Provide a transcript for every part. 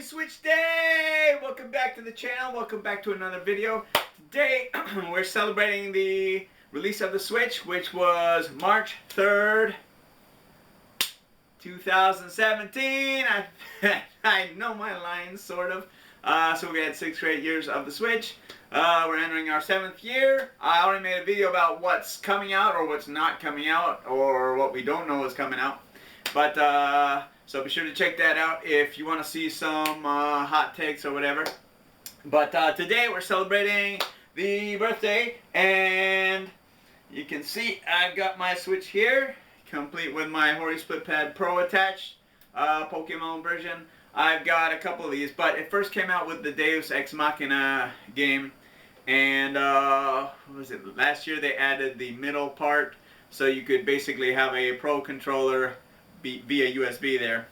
Switch Day! Welcome back to the channel. Welcome back to another video. Today we're celebrating the release of the Switch, which was March 3rd, 2017. I know my lines, sort of. So we had 6 great years of the Switch. We're entering our 7th year. I already made a video about what's coming out or what's not coming out or what we don't know is coming out. But so be sure to check that out if you want to see some hot takes or whatever. But today we're celebrating the birthday, and you can see I've got my Switch here, complete with my Hori Split Pad Pro attached, Pokemon version. I've got a couple of these, but it first came out with the Deus Ex Machina game, and what was it? Last year they added the middle part, so you could basically have a Pro controller via USB there.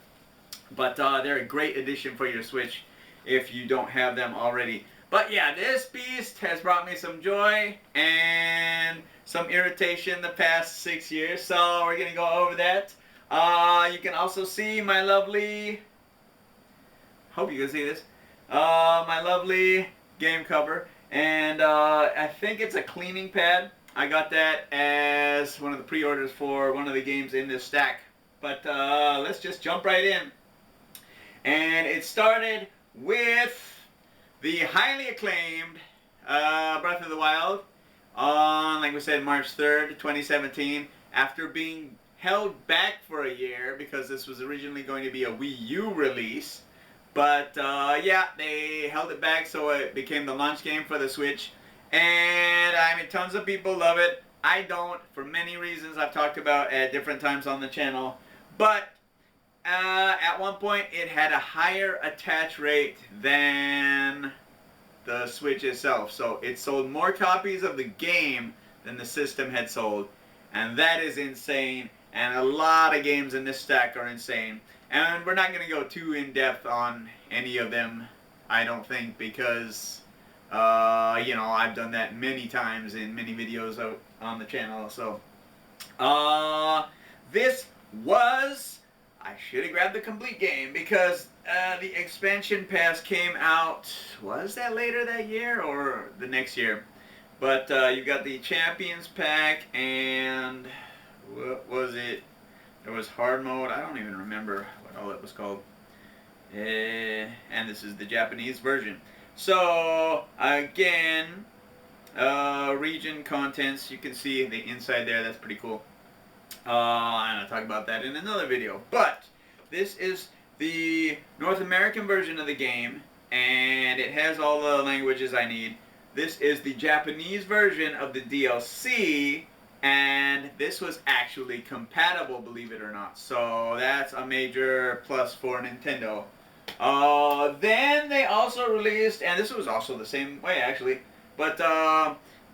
But they're a great addition for your Switch if you don't have them already. But yeah, this beast has brought me some joy and some irritation the past 6 years, so we're gonna go over that. You can also see my lovely, hope you can see this, my lovely game cover, and I think it's a cleaning pad. I got that as one of the pre-orders for one of the games in this stack. But let's just jump right in. And it started with the highly acclaimed Breath of the Wild on, like we said, March 3rd, 2017, after being held back for a year because this was originally going to be a Wii U release. But yeah, they held it back so it became the launch game for the Switch. And I mean, tons of people love it. I don't, for many reasons I've talked about at different times on the channel. But at one point it had a higher attach rate than the Switch itself. So it sold more copies of the game than the system had sold. And that is insane. And a lot of games in this stack are insane. And we're not going to go too in-depth on any of them, I don't think, because you know, I've done that many times in many videos on the channel. So this was, I should have grabbed the complete game because the expansion pass came out, was that later that year or the next year? But you got the Champions Pack, and what was it? There was hard mode. I don't even remember what all it was called. And this is the Japanese version. So again, region contents, you can see the inside there. That's pretty cool. And I'll talk about that in another video. But this is the North American version of the game, and it has all the languages I need. This is the Japanese version of the DLC, and this was actually compatible, believe it or not. So that's a major plus for Nintendo. Then they also released, and this was also the same way actually, but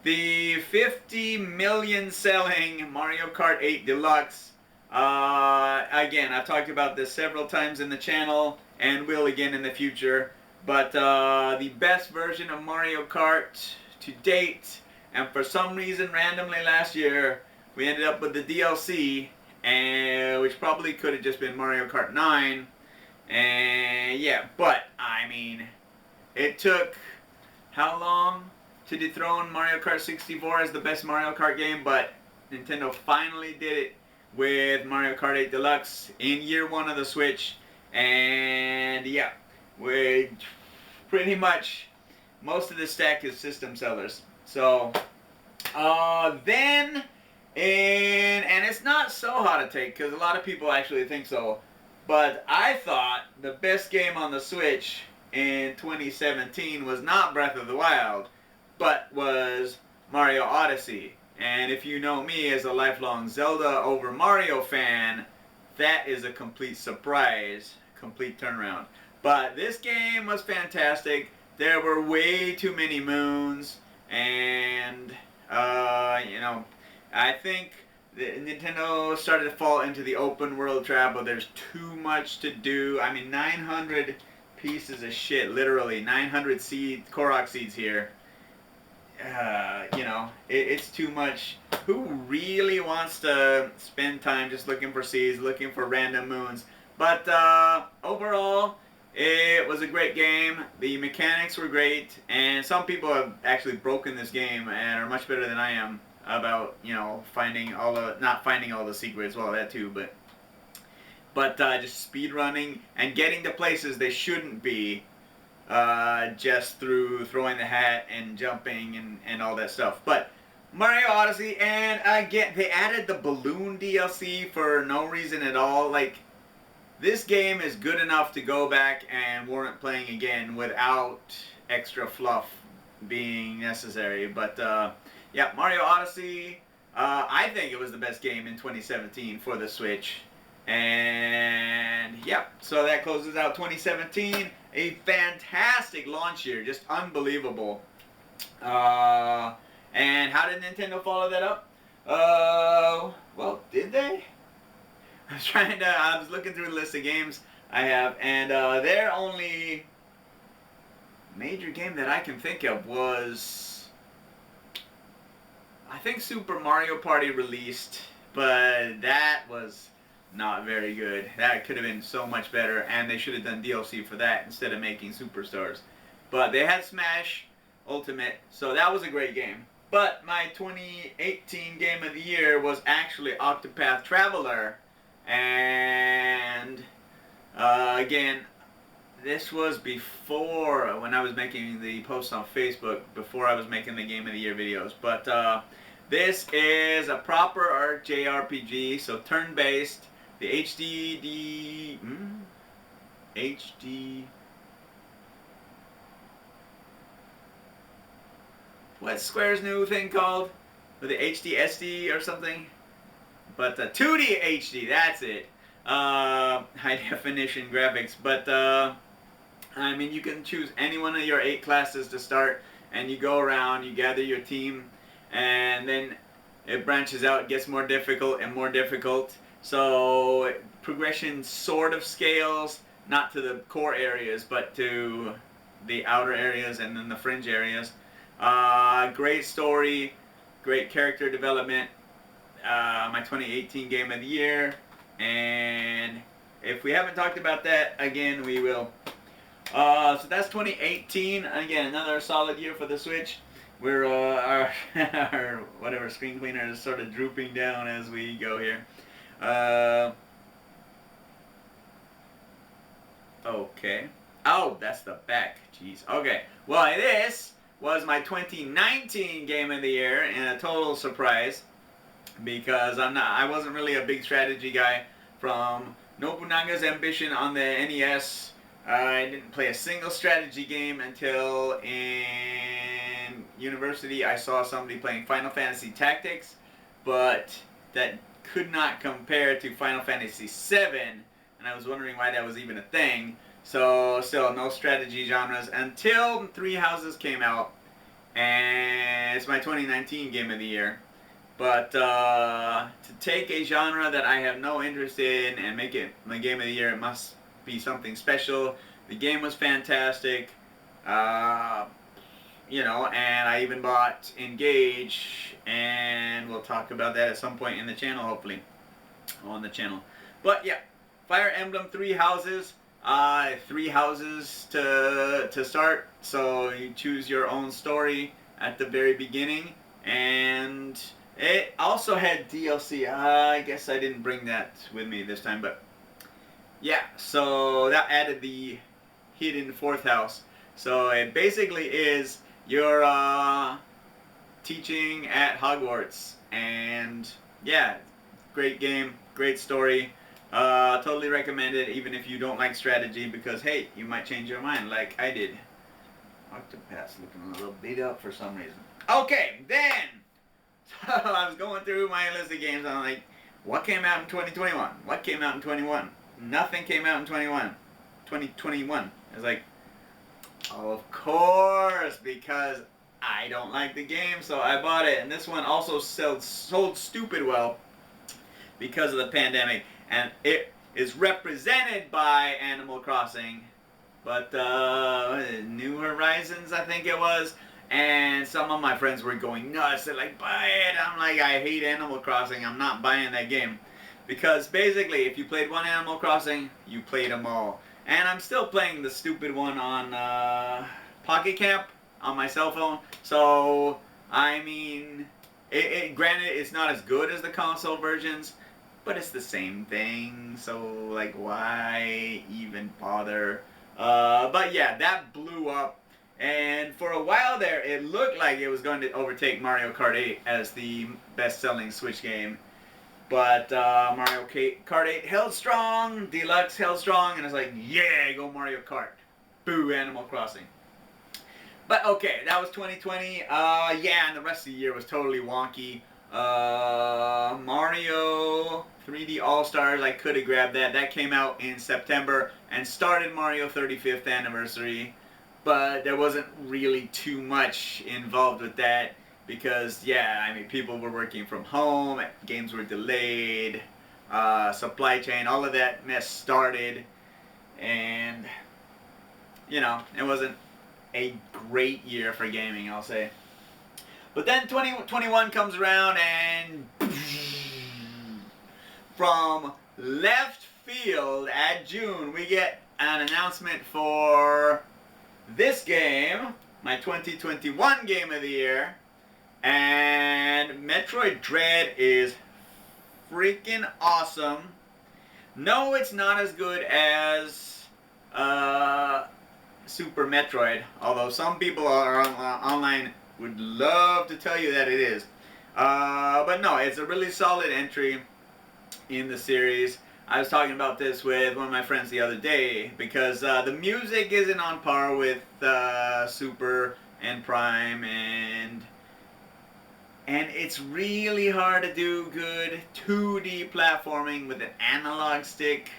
the 50 million selling Mario Kart 8 Deluxe. Again, I've talked about this several times in the channel and will again in the future. But the best version of Mario Kart to date. And for some reason, randomly last year, we ended up with the DLC, which probably could have just been Mario Kart 9. And yeah, but I mean, it took how long to dethrone Mario Kart 64 as the best Mario Kart game, but Nintendo finally did it with Mario Kart 8 Deluxe in year 1 of the Switch. And yeah, we pretty much, most of the stack is system sellers. So then, and it's not so hot to take because a lot of people actually think so, but I thought the best game on the Switch in 2017 was not Breath of the Wild, but was Mario Odyssey. And if you know me as a lifelong Zelda over Mario fan, that is a complete surprise, complete turnaround. But this game was fantastic. There were way too many moons, and you know, I think Nintendo started to fall into the open world trap where there's too much to do. I mean, 900 pieces of shit, literally 900 Korok seeds here. You know, it's too much. Who really wants to spend time just looking for seeds, looking for random moons? But overall, It was a great game. The mechanics were great, and some people have actually broken this game and are much better than I am about, you know, finding all the, not finding all the secrets, well, that too, but just speed running and getting to places they shouldn't be, just through throwing the hat and jumping and all that stuff. But Mario Odyssey, and again, they added the balloon DLC for no reason at all. Like, this game is good enough to go back and warrant playing again without extra fluff being necessary. But yeah, Mario Odyssey, I think it was the best game in 2017 for the Switch. And yep, so that closes out 2017. A fantastic launch year, just unbelievable. And how did Nintendo follow that up? Well, did they? I was looking through the list of games I have, and their only major game that I can think of was, I think Super Mario Party released, but that was not very good. That could have been so much better, and they should have done DLC for that instead of making Superstars. But they had Smash Ultimate, so that was a great game. But my 2018 Game of the Year was actually Octopath Traveler. And again, this was before, when I was making the posts on Facebook, before I was making the Game of the Year videos. But this is a proper JRPG, so turn-based. The HD... What's Square's new thing called? With the HD SD or something? But 2D HD, that's it. High definition graphics. But I mean, you can choose any one of your 8 classes to start, and you go around, you gather your team, and then it branches out, gets more difficult and more difficult. So progression sort of scales, not to the core areas, but to the outer areas and then the fringe areas. Great story, great character development. My 2018 Game of the Year, and if we haven't talked about that, again, we will. So that's 2018. Again, another solid year for the Switch. We're our whatever screen cleaner is sort of drooping down as we go here. Okay. Oh, that's the back. Jeez. Okay. Well, this was my 2019 Game of the Year, and a total surprise, because I wasn't really a big strategy guy. From Nobunaga's Ambition on the NES, I didn't play a single strategy game until in university I saw somebody playing Final Fantasy Tactics, but that could not compare to Final Fantasy VII, and I was wondering why that was even a thing. So still no strategy genres until Three Houses came out, and it's my 2019 Game of the Year. But to take a genre that I have no interest in and make it my Game of the Year, it must be something special. The game was fantastic, you know, and I even bought Engage, and we'll talk about that at some point in the channel, hopefully, on the channel. But yeah, Fire Emblem Three Houses. 3 houses to start, so you choose your own story at the very beginning, and it also had DLC. I guess I didn't bring that with me this time, but yeah, so that added the hidden 4th house. So it basically is you're teaching at Hogwarts, and yeah, great game, great story. Totally recommend it, even if you don't like strategy, because hey, you might change your mind like I did. Octopath's looking a little beat up for some reason. Okay, then, so I was going through my list of games, and I'm like, what came out in 2021? What came out in 21? Nothing came out in 2021. I was like, oh, of course, because I don't like the game, so I bought it. And this one also sold stupid well because of the pandemic. And it is represented by Animal Crossing, but New Horizons, I think it was. And some of my friends were going nuts. They're like, buy it. I'm like, I hate Animal Crossing. I'm not buying that game. Because basically, if you played one Animal Crossing, you played them all. And I'm still playing the stupid one on Pocket Camp on my cell phone. So, I mean, granted, it's not as good as the console versions, but it's the same thing. So, like, why even bother? But yeah, that blew up. And for a while there, it looked like it was going to overtake Mario Kart 8 as the best-selling Switch game. But Mario Kart 8 held strong, Deluxe held strong, and it's like, yeah, go Mario Kart. Boo, Animal Crossing. But okay, that was 2020. Yeah, and the rest of the year was totally wonky. Mario 3D All-Stars, I could have grabbed that. That came out in September and started Mario 35th anniversary. But there wasn't really too much involved with that because, yeah, I mean, people were working from home, games were delayed, supply chain, all of that mess started, and, you know, it wasn't a great year for gaming, I'll say. But then 2021 comes around and from left field at June, we get an announcement for this game, my 2021 game of the year, and Metroid Dread is freaking awesome. No, it's not as good as Super Metroid, although some people are online would love to tell you that it is. But no, it's a really solid entry in the series. I was talking about this with one of my friends the other day because the music isn't on par with Super and Prime, and it's really hard to do good 2D platforming with an analog stick.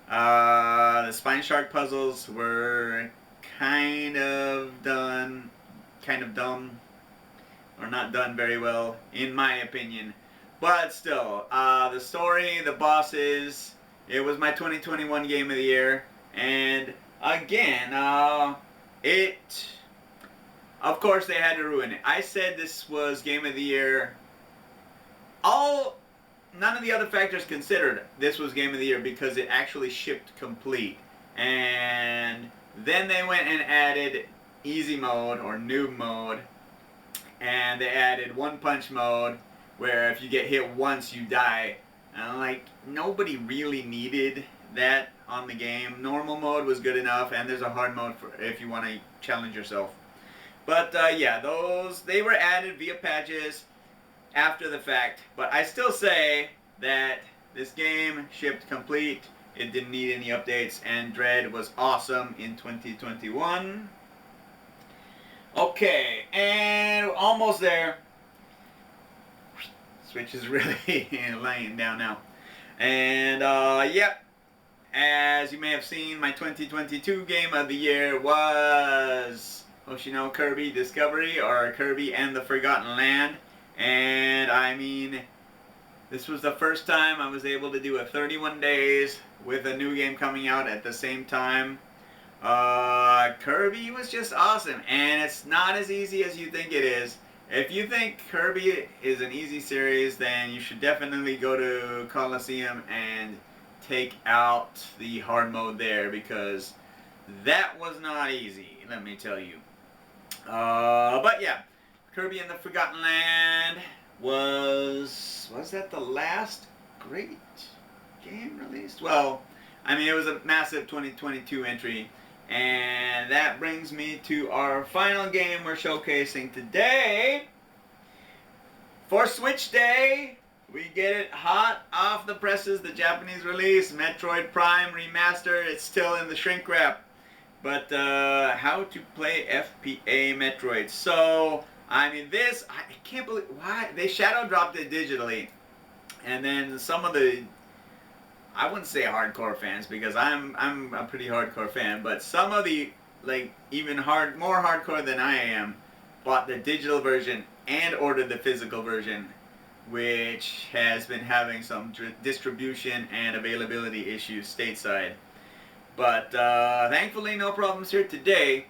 The Spine Shark puzzles were kind of dumb, or not done very well, in my opinion. But still, the story, the bosses, it was my 2021 game of the year. And again, of course they had to ruin it. I said this was game of the year. None of the other factors considered, this was game of the year because it actually shipped complete. And then they went and added easy mode or noob mode. And they added one punch mode, where if you get hit once, you die. And like, nobody really needed that on the game. Normal mode was good enough, and there's a hard mode for if you want to challenge yourself. But yeah, they were added via patches after the fact. But I still say that this game shipped complete. It didn't need any updates, and Dread was awesome in 2021. Okay, and almost there. Switch is really laying down now. And, yep. As you may have seen, my 2022 game of the year was Hoshino Kirby Discovery, or Kirby and the Forgotten Land. And, I mean, this was the first time I was able to do a 31 days with a new game coming out at the same time. Kirby was just awesome, and it's not as easy as you think it is. If you think Kirby is an easy series, then you should definitely go to Coliseum and take out the hard mode there, because that was not easy, let me tell you. But yeah, Kirby and the Forgotten Land was that the last great game released? Well, I mean, it was a massive 2022 entry. And that brings me to our final game we're showcasing today. For Switch Day, we get it hot off the presses, the Japanese release, Metroid Prime Remaster. It's still in the shrink wrap. But how to play FPA Metroid. So, I mean, this, I can't believe, why? They shadow dropped it digitally. And then some of the, I wouldn't say hardcore fans, because I'm a pretty hardcore fan, but some of the, like, even more hardcore than I am, bought the digital version and ordered the physical version, which has been having some distribution and availability issues stateside. But thankfully no problems here today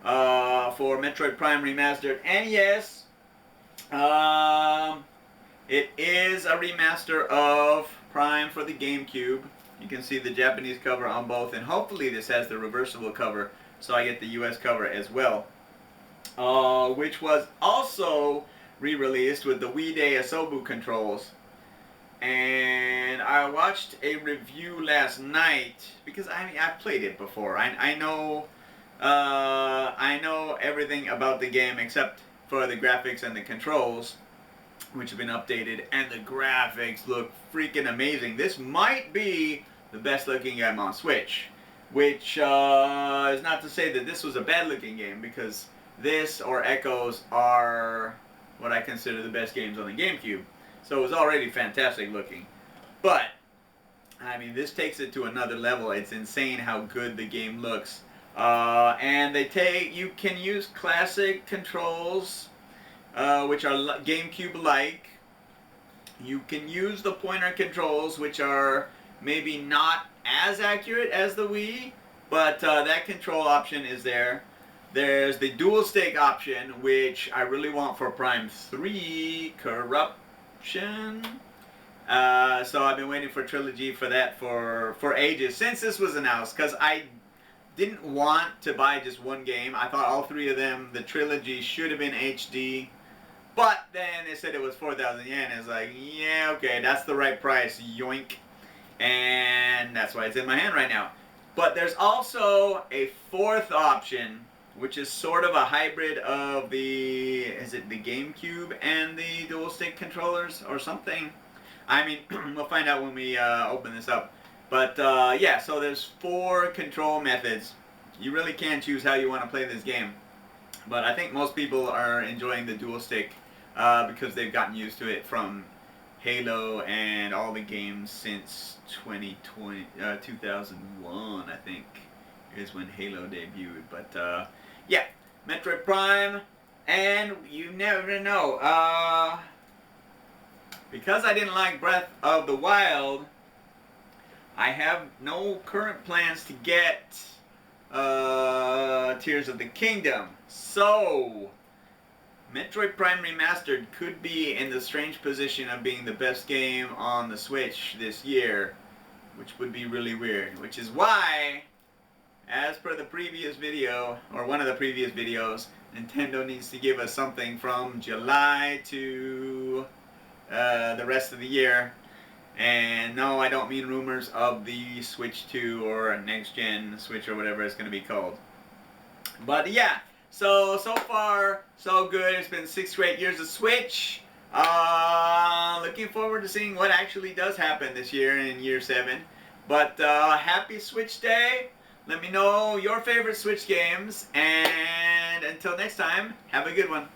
for Metroid Prime Remastered. And yes, it is a remaster of Prime for the GameCube. You can see the Japanese cover on both, and hopefully this has the reversible cover, so I get the US cover as well. Which was also re-released with the Wii Day Asobu controls. And I watched a review last night because I've played it before. I know everything about the game except for the graphics and the controls, which have been updated, and the graphics look freaking amazing. This might be the best looking game on Switch, which is not to say that this was a bad looking game, because this or Echoes are what I consider the best games on the GameCube. So it was already fantastic looking. But, I mean, this takes it to another level. It's insane how good the game looks. And you can use classic controls, which are GameCube-like. You can use the pointer controls, which are maybe not as accurate as the Wii, but that control option is there. There's the dual stick option, which I really want for Prime 3 Corruption. So I've been waiting for Trilogy for that for ages, since this was announced, because I didn't want to buy just one game. I thought all three of them, the Trilogy, should have been HD. But then they said it was 4,000 yen. It's like, yeah, okay, that's the right price, yoink. And that's why it's in my hand right now. But there's also a fourth option, which is sort of a hybrid of is it the GameCube and the dual stick controllers or something? I mean, we'll find out when we open this up. But yeah, so there's 4 control methods. You really can choose how you want to play this game. But I think most people are enjoying the dual stick because they've gotten used to it from Halo and all the games since 2001, I think, is when Halo debuted. But yeah, Metroid Prime, and you never know. Because I didn't like Breath of the Wild, I have no current plans to get Tears of the Kingdom. So, Metroid Prime Remastered could be in the strange position of being the best game on the Switch this year, which would be really weird. Which is why, as per the previous video, or one of the previous videos, Nintendo needs to give us something from July to the rest of the year. And no, I don't mean rumors of the Switch 2 or Next Gen Switch or whatever it's going to be called. But yeah, so far so good. It's been 6 great years of Switch. Looking forward to seeing what actually does happen this year in year 7. But happy Switch Day. Let me know your favorite Switch games. And until next time, have a good one.